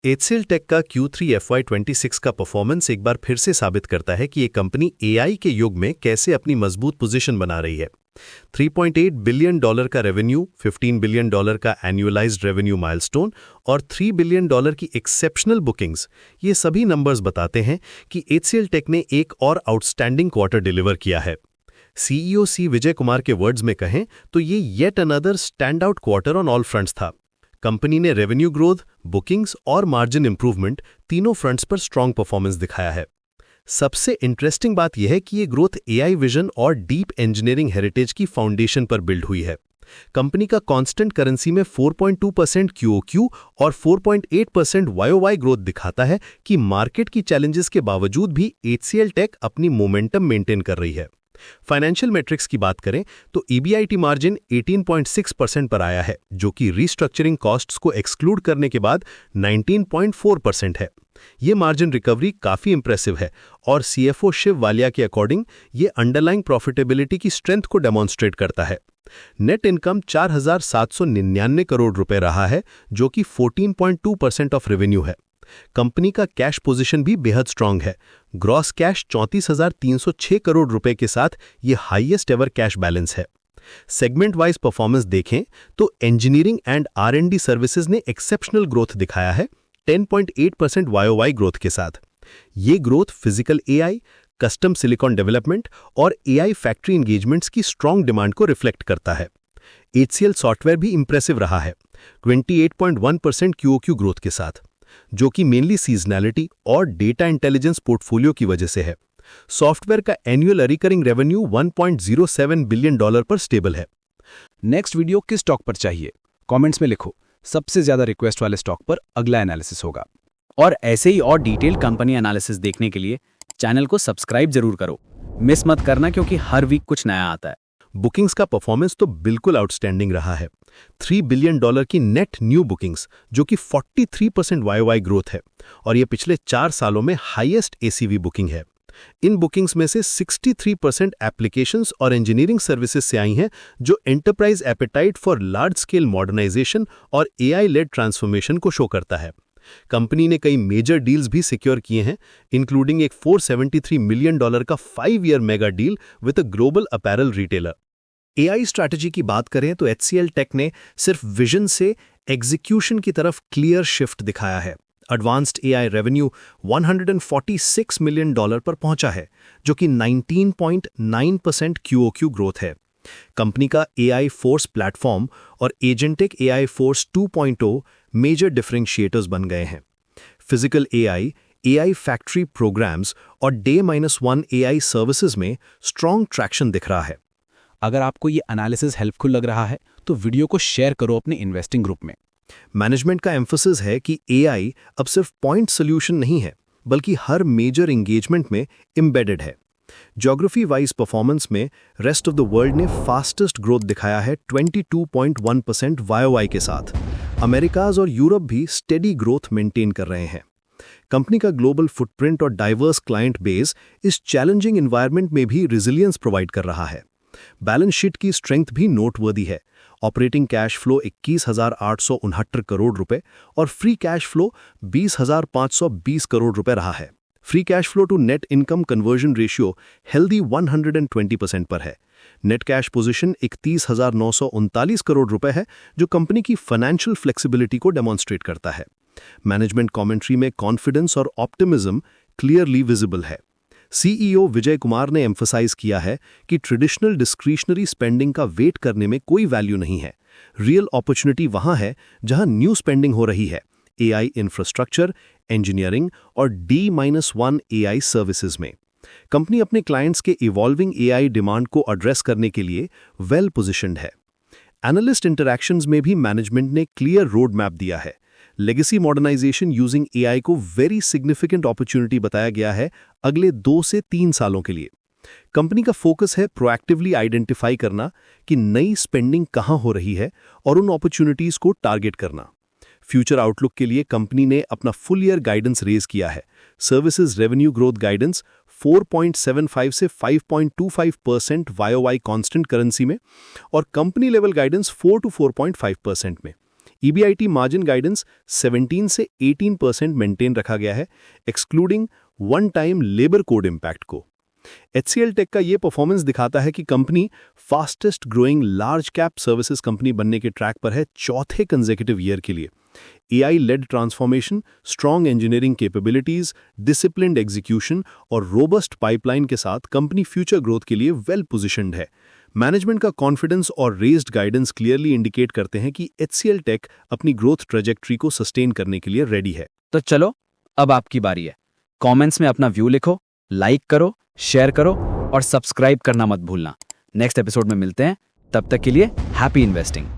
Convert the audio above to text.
HCL take का Q3 FY26 का performance एक बार फिर से साबित करता है कि ये कंपनी एआई के युग में कैसे अपनी मजबूत पोजीशन बना रही है। $3.8 बिलियन का रेवेन्यू, $15 बिलियन का एनुअलाइज्ड रेवेन्यू माइलस्टोन और $3 बिलियन की एक्सेप्शनल बुकिंग्स, ये सभी नंबर्स बताते हैं कि एचसीएल टेक ने एक और आउटस्टैंडिंग क्वार्टर डिलीवर किया है। सीईओ सी विजय कुमार के वर्ड्स में कहें तो ये yet another stand out quarter on all fronts था। कंपनी ने रेवेन्यू ग्रोथ, बुकिंग्स और मार्जिन इंप्रूवमेंट तीनों फ्रंट्स पर स्ट्रांग परफॉर्मेंस दिखाया है। सबसे इंटरेस्टिंग बात यह है कि ये ग्रोथ एआई विजन और डीप इंजीनियरिंग हेरिटेज की फाउंडेशन पर बिल्ड हुई है। कंपनी का कांस्टेंट करेंसी में 4.2% क्यूओक्यू और 4.8% वाईओवाई ग्रोथ दिखाता है कि मार्केट की चैलेंजेस के बावजूद भी एचसीएल टेक अपनी मोमेंटम मेंटेन कर रही है। फाइनेंशियल मैट्रिक्स की बात करें तो ईबीआईटी मार्जिन 18.6% पर आया है, जो कि रीस्ट्रक्चरिंग कॉस्ट्स को एक्सक्लूड करने के बाद 19.4% है। ये मार्जिन रिकवरी काफी इंप्रेसिव है और सीएफओ शिव वालिया के अकॉर्डिंग ये अंडरलाइंग प्रॉफिटेबिलिटी की स्ट्रेंथ को डेमोन्स्ट्रेट करता है। नेट इनकम 4,799 करोड़ रुपए रहा है, जो कि 14.2% ऑफ रेवेन्यू है। कंपनी का कैश पोजीशन भी बेहद स्ट्रांग है। ग्रॉस कैश 34,306 करोड़ रुपए के साथ ये हाईएस्ट एवर कैश बैलेंस है। सेगमेंट वाइज परफॉर्मेंस देखें तो इंजीनियरिंग एंड आर&डी सर्विसेज ने एक्सेप्शनल ग्रोथ दिखाया है, 10.8% वाईओवाई ग्रोथ के साथ। ये growth physical AI, custom silicon development और एआई फैक्ट्री एंगेजमेंट्स की स्ट्रांग डिमांड को रिफ्लेक्ट करता है। एचसीएल सॉफ्टवेयर भी इंप्रेसिव रहा है, 28.1% क्यूओक्यू ग्रोथ के साथ, जो कि मेनली सीजनैलिटी और डेटा इंटेलिजेंस पोर्टफोलियो की वजह से है। सॉफ्टवेयर का एनुअल रिकरिंग रेवेन्यू $1.07 बिलियन पर स्टेबल है। नेक्स्ट वीडियो किस स्टॉक पर चाहिए, कमेंट्स में लिखो। सबसे ज्यादा रिक्वेस्ट वाले स्टॉक पर अगला एनालिसिस होगा। और ऐसे ही और डिटेल कंपनी एनालिसिस देखने के लिए चैनल को सब्सक्राइब जरूर करो। मिस मत करना, क्योंकि हर वीक कुछ नया आता है। बुकिंग्स का परफॉर्मेंस तो बिल्कुल आउटस्टैंडिंग रहा है। $3 बिलियन की नेट न्यू बुकिंग्स, जो कि 43% वाईओवाई ग्रोथ है और ये पिछले 4 सालों में हाईएस्ट एसीवी बुकिंग है। इन बुकिंग्स में से 63% एप्लीकेशंस और इंजीनियरिंग सर्विसेज से आई हैं, जो enterprise appetite for large scale modernization और एआई लेड ट्रांसफॉर्मेशन को शो करता है। कंपनी ने कई मेजर डील्स भी सिक्योर किए हैं, इंक्लूडिंग एक $473 मिलियन का 5-ईयर mega deal with a global apparel retailer. AI strategy की बात करें तो एचसीएल टेक ने सिर्फ विजन से एग्जीक्यूशन की तरफ क्लियर शिफ्ट दिखाया है। एडवांस्ड एआई रेवेन्यू $146 मिलियन पर पहुंचा है, जो कि 19.9% क्यूओक्यू ग्रोथ है। कंपनी का एआई फोर्स प्लेटफॉर्म और agentic AI force 2.0 major differentiators बन गए हैं। Physical AI, AI factory programmes और Day-1 एआई सर्विसेज में स्ट्रॉन्ग ट्रैक्शन दिख रहा है। अगर आपको ये एनालिसिस हेल्पफुल लग रहा है तो वीडियो को शेयर करो अपने इन्वेस्टिंग ग्रुप में। मैनेजमेंट का एम्फोसिस है कि एआई अब सिर्फ पॉइंट सोल्यूशन नहीं है, बल्कि हर मेजर एंगेजमेंट में एम्बेडेड है। ज्योग्राफी वाइज परफॉर्मेंस में रेस्ट ऑफ द वर्ल्ड ने फास्टेस्ट ग्रोथ दिखाया है 22.1% वाईओवाई के साथ। अमेरिकाज और यूरोप भी स्टेडी ग्रोथ मेंटेन कर रहे हैं। कंपनी का ग्लोबल फुटप्रिंट और डाइवर्स क्लाइंट बेस इस चैलेंजिंग एनवायरनमेंट में भी रिजिलियंस प्रोवाइड कर रहा है। बैलेंस शीट की स्ट्रेंथ भी नोटवर्दी है। ऑपरेटिंग कैश फ्लो 21,869 करोड़ रुपए और फ्री कैश फ्लो 20,520 करोड़ रुपए रहा है। Free cash flow to net income conversion ratio healthy 120% पर है। नेट कैश पोजीशन 31,939 करोड़ रुपए है, जो कंपनी की फाइनेंशियल फ्लेक्सिबिलिटी को डेमोन्स्ट्रेट करता है। मैनेजमेंट कमेंट्री में कॉन्फिडेंस और ऑप्टिमिज्म क्लियरली विजिबल है। सीईओ विजय कुमार ने एम्फसाइज किया है कि ट्रेडिशनल डिस्क्रिशनरी स्पेंडिंग का वेट करने में कोई वैल्यू नहीं है। रियल अपॉर्चुनिटी वहां है जहां न्यू स्पेंडिंग हो रही है, एआई इंफ्रास्ट्रक्चर, इंजीनियरिंग और D-1 एआई सर्विसेज में। कंपनी अपने क्लाइंट्स के इवॉल्विंग एआई डिमांड को एड्रेस करने के लिए वेल पोजिशन्ड है। एनालिस्ट इंटरैक्शंस में भी मैनेजमेंट ने क्लियर रोड मैप दिया है। लेगेसी मॉडर्नाइजेशन यूजिंग एआई को वेरी सिग्निफिकेंट अपॉर्चुनिटी बताया गया है अगले 2 से 3 सालों के लिए। कंपनी का फोकस है प्रोएक्टिवली आइडेंटिफाई करना कि नई स्पेंडिंग कहां हो रही है और उन अपॉर्चुनिटीज को टारगेट करना। फ्यूचर आउटलुक के लिए कंपनी ने अपना फुल ईयर गाइडेंस रेज किया है। सर्विसेज रेवेन्यू ग्रोथ गाइडेंस 4.75 से 5.25% वाईओवाई कांस्टेंट करेंसी में और कंपनी लेवल गाइडेंस 4 to 4.5% में। EBIT मार्जिन गाइडेंस 17 से 18% मेंटेन रखा गया है, excluding one time labour code impact को। HCL टेक का ये परफॉर्मेंस दिखाता है कि company fastest growing large cap services company बनने के ट्रैक पर है चौथे कंसेक्यूटिव ईयर के लिए। AI led transformation, strong engineering capabilities, disciplined execution और रोबस्ट पाइपलाइन के साथ कंपनी फ्यूचर ग्रोथ के लिए वेल पोजिशन्ड है। मैनेजमेंट का कॉन्फिडेंस और रेज्ड गाइडेंस क्लियरली इंडिकेट करते हैं कि HCL टेक अपनी ग्रोथ ट्रेजेक्ट्री को सस्टेन करने के लिए रेडी है। तो चलो, अब आपकी बारी है। कमेंट्स में अपना व्यू लिखो, लाइक करो, शेयर करो और सब्सक्राइब करना मत भूलना। नेक्स्ट एपिसोड में मिलते हैं, तब तक के लिए हैप्पी इन्वेस्टिंग।